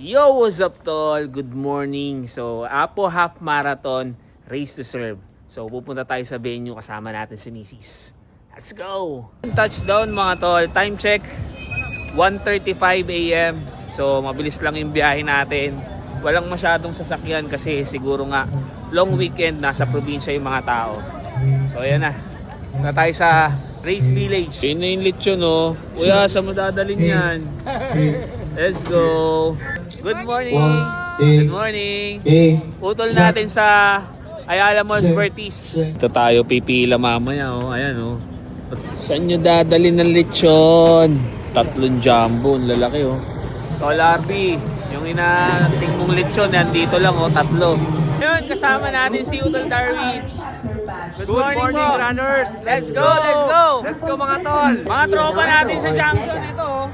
Yo, what's up tol? Good morning. So, Apo Half Marathon Race to Serve. So, pupunta tayo sa venue kasama natin si Mrs. Let's go! Touchdown mga tol. Time check, 1:35 AM. So, mabilis lang yung biyahe natin. Walang masyadong sasakyan kasi siguro nga long weekend, nasa probinsya yung mga tao. So, ayan na. Na tayo sa Race Village. Yun na yung lechon, no? Kuya, saan mo dadalhin yan? Let's go! Good morning! Good morning! Utol natin sa Ayala Malls Vertis. Ito tayo pipila mamaya, oh. Ayan, oh. Saan nyo dadalhin ng lechon? 3 jumbo, lalaki, oh. Tol RB, yung inating mong lechon, nandito lang, oh, 3. Ayun, kasama natin si Utol Darwin. Good morning runners! Let's go, let's go! Let's go mga tol! Mga tropa natin sa junction, ito, oh.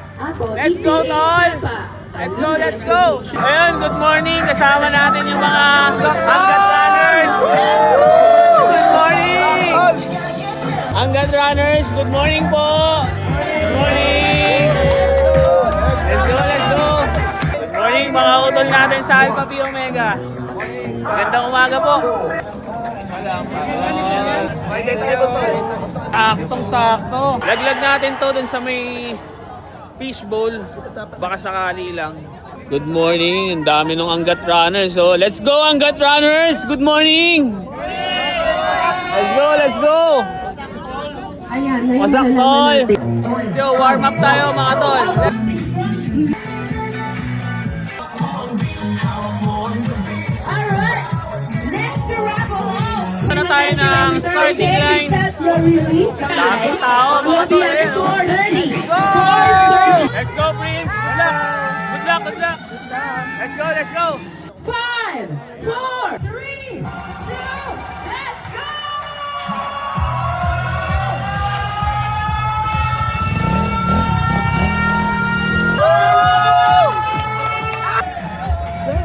Let's go, tol! Let's go, let's go! Ayun, good morning! Kasama natin yung mga Angat Runners! Good morning! Angat Runners, good morning po! Good morning! Let's go, let's go! Good morning mga utol natin sa Alpha Phi Omega! Magandang umaga po! Saktong-sakto! Laglag natin to dun sa may fishbowl, baka sakali lang. Good morning, ang dami ng Angat Runners. So, let's go Angat Runners! Good morning! Let's go, let's go! Wasak tol! So, warm up tayo mga tol. Ano tayo ng starting line? Daming tao mga tol. Let's go, Prince! Good luck! Good luck, good luck! Let's go, let's go! 5, 4, 3, 2, let's go!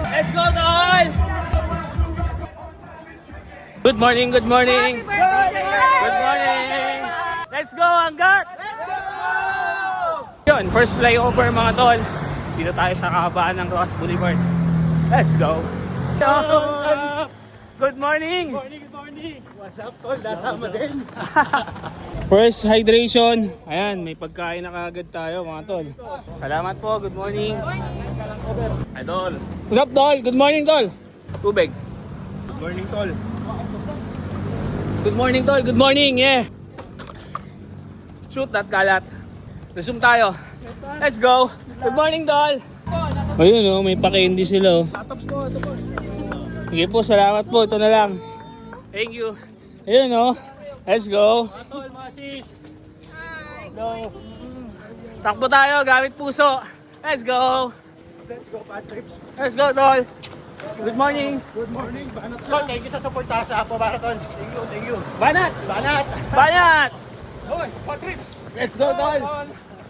Let's go, tol! Good morning, good morning! Good morning! Let's go, Angat! Let's go! Yun, first flyover mga tol. Dito tayo sa kahabaan ng Roas Boulevard. Let's go! Good morning! Good morning! What's up, tol? Nasama din. First hydration. Ayan, may pagkain na kaagad tayo mga tol. Salamat po, good morning. Idol. What's up, tol? Good morning, tol. Tubig. Good morning, tol. Good morning, tol. Good morning, yeah. Shoot that kalat. Resume tayo. Let's go. Good morning, tol. Ayun, oh, may pa-candy sila, oh. Tataps po, ito po. Sige po, salamat po. Ito na lang. Thank you. Ayun, oh. Let's go. Mga tol, mga sis. Hello. Takbo tayo, gamit puso. Let's go. Let's go, Patrips. Let's go, tol. Good morning. Good morning, Banat. Tol, thank you sa support sa Apo Marathon. Thank you, thank you. Banat! Banat! Banat! Hoy, Patrips! Let's go, tol.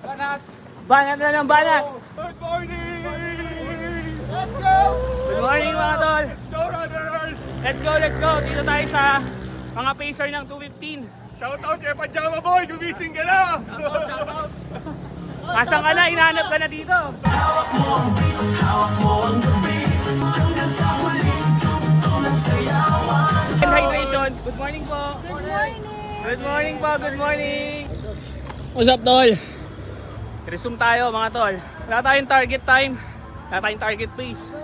Banat! Banat na ng banat. Good morning! Let's go! Good morning, mga tol. Let's go, runners! Let's go, let's go. Dito tayo sa mga pacer ng 215. Shout out kay Pajama Boy! Gumising ka na! Shout out! Asan ka na? Hinahanap ka na dito. And hydration. Good morning po. Good morning. Good morning po. Good morning. What's up, tol? Resume tayo, mga tol. Wala tayong target time. Wala tayong target pace.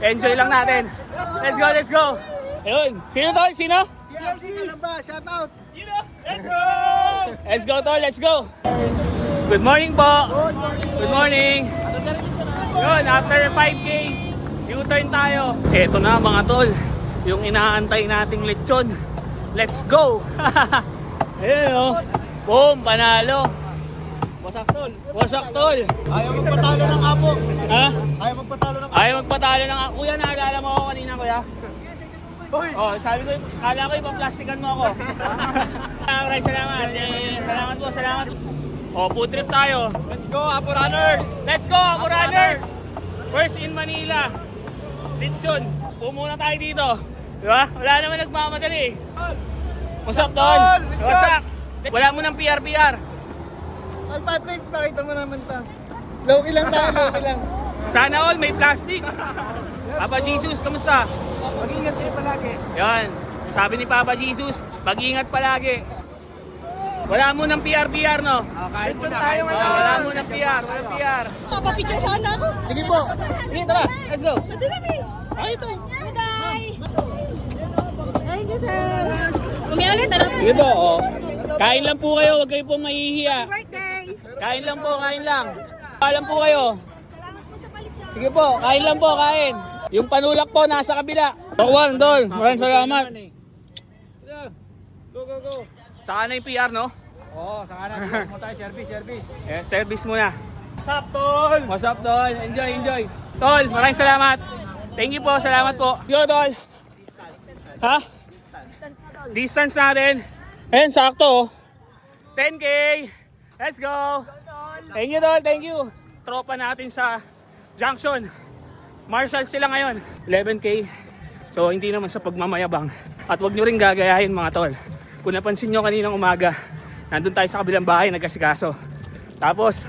Enjoy lang natin. Let's go, let's go. Ayun. Sino, tol? Sino? CRC Kalamba, shout out! Let's go! Let's go, tol. Let's go. Good morning po. Good morning. Yun, after 5K, U-turn tayo. Eto na mga tol, yung inaantay nating lechon. Let's go! Ayun, oh. Boom, panalo. Wasak tol. Wasak tol. Ayaw magpatalo ng Apo. Ha? Ayaw magpatalo ng Ayaw magpatalo ng... Kuya, naalala mo ako kanina, kuya? Hoy! Oh, sabi ko, kala ko ipaplastikan mo ako. Maraming salamat. Salamat po, salamat. Oh, food trip tayo. Let's go, Apo Runners! Let's go, Apo Runners! First in Manila. Lechon. Pumuna tayo dito. Di ba? Wala naman nagmamadali. What's up, Don? What's up? Wala mo ng PR-PR. Al Patrick, pakita mo naman ta. Low lang tayo, low lang. Sana all may plastic. Papa Jesus, kamusta? Mag-ingat kayo palagi. Yan. Sabi ni Papa Jesus, mag-ingat palagi. Wala mo ng PR, no? Kahit tayo Wala mo ng PR, walang PR. Papapicturehan na ako. Sige po. Sige, tara. Let's go. Madali. Ay, ito. Thank you, sir. Umiulit, ano? Sige po, oh. Kain lang po kayo, huwag kayo po mahihiya. Birthday. Kain lang po, kain lang. Kain po kayo. Salamat po sa palitsa. Sige po, kain lang po, kain. Yung panulak po, nasa kabila. Pakwan, Dol. Maraming salamat. Go. Saka na yung PR, no? Oo, saka na. Mo tayo, service. Yeah, service muna. What's up, tol? What's up, Tol? Enjoy. Tol, maraming salamat. Thank you po, salamat po. Yo, Tol. Ha? Distance natin. Ayan, sakto. 10K. Let's go. Thank you, Tol. Thank you. Tropa natin sa Junction. Marshall sila ngayon. 11K. So, hindi naman sa pagmamayabang. At wag nyo rin gagayahin, mga Tol. Kung napansin nyo kaninang umaga, nandun tayo sa kabilang bahay, nagkasikaso. Tapos,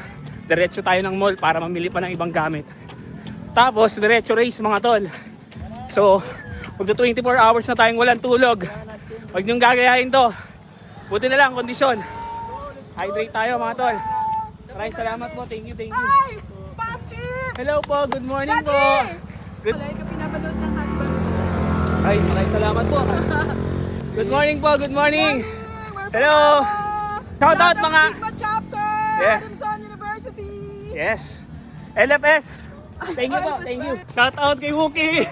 diretso tayo ng mall para mamili pa ng ibang gamit. Tapos, diretso race, mga Tol. So, magto 24 hours na tayong walang tulog. Huwag niyong gagayahin to. Buti na lang, kondisyon. Hydrate tayo, mga Tol. Maraming salamat po. Thank you. Hi! Patrick! Hello po. Good morning po. Good. Wala ka pinapanood ng husband. Ay, maraming salamat po. Good morning po. Good morning. Hello. Shout out mga... Sigma chapter! Yeah. Adamson University! Yes. LFS. Thank you po. Thank you. Shout out kay Wookie.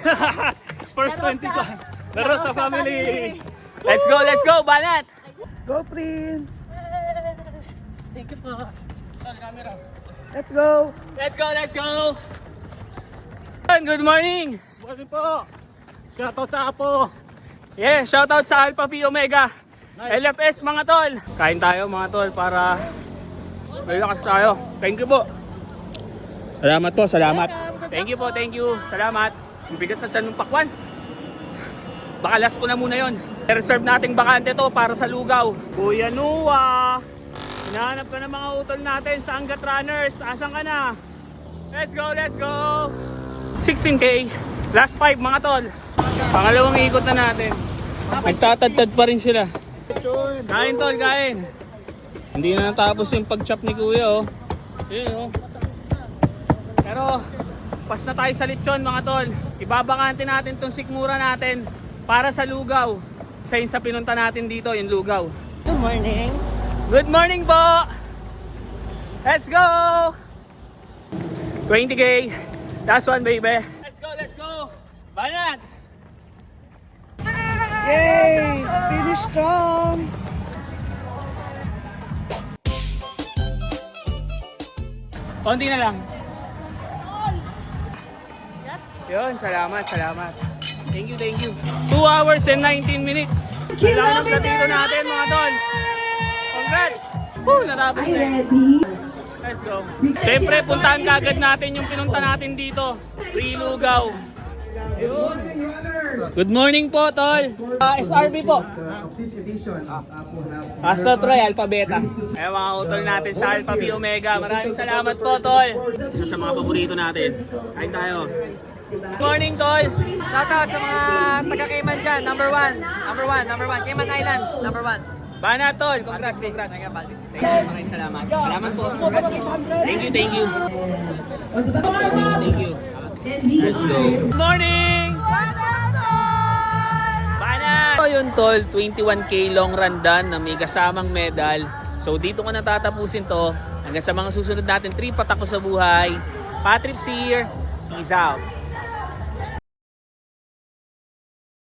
First 20 pa. Laro sa family. Let's go. Banat. Go, Prince! Thank you po. Let's go! Let's go. Good morning. Morning po. Shoutout sa Apo. Yeah, shout out sa Alpha Phi Omega. LFS, mga Tol. Kain tayo, mga Tol, para may lakas tayo. Thank you po. Salamat po, salamat. Thank you. Salamat. Ang bigat sa tiyan ng pakwan. Baka last ko na muna yon. Reserve nating bakante to para sa lugaw. Kuya Nuwa, hinahanap ka ng mga utol natin sa Angat Runners. Asan ka na? Let's go. 16K. Last 5, mga Tol. Pangalawang ikot na natin. Nagtatadtad pa rin sila. Kain, Tol, kain. Hindi na natapos yung pag-chop ni Kuya, oh. Yun, oh. Pero, pas na tayo sa lechon, mga Tol. Ibabakante natin tong sikmura natin para sa lugaw. Isa yun sa pinunta natin dito, yung lugaw. Good morning! Good morning po! Let's go! 20K. Last one, baby. Let's go! Banat! Yay! Finish strong! Konti na lang. Yun, salamat. Thank you. 2 hours and 19 minutes. Kailangan ng platito natin, mga Tol. Congrats! Natapos na. Let's go. Siyempre, puntahan kagad natin yung pinunta natin dito. Free lugaw. Yun. Good morning po, Tol. SRB po. Astro Troy, Alpha Beta. Ay, mga utol natin sa Alpha Phi Omega. Maraming salamat po, Tol. Isa sa mga paborito natin. Kain tayo. Good morning, Tol. Shoutout sa mga taga-Cayman dyan, number one, Cayman Islands, number one. Bana, Tol. Congrats. Thank you. Maraming salamat. Salamat po. Thank you. Let's go. Good morning! Bana! So yun, Tol, 21K long run done na may kasamang medal. So dito ko na tatapusin to. Hanggang sa mga susunod natin 3 patak ko sa buhay. Patrick's here. Peace out.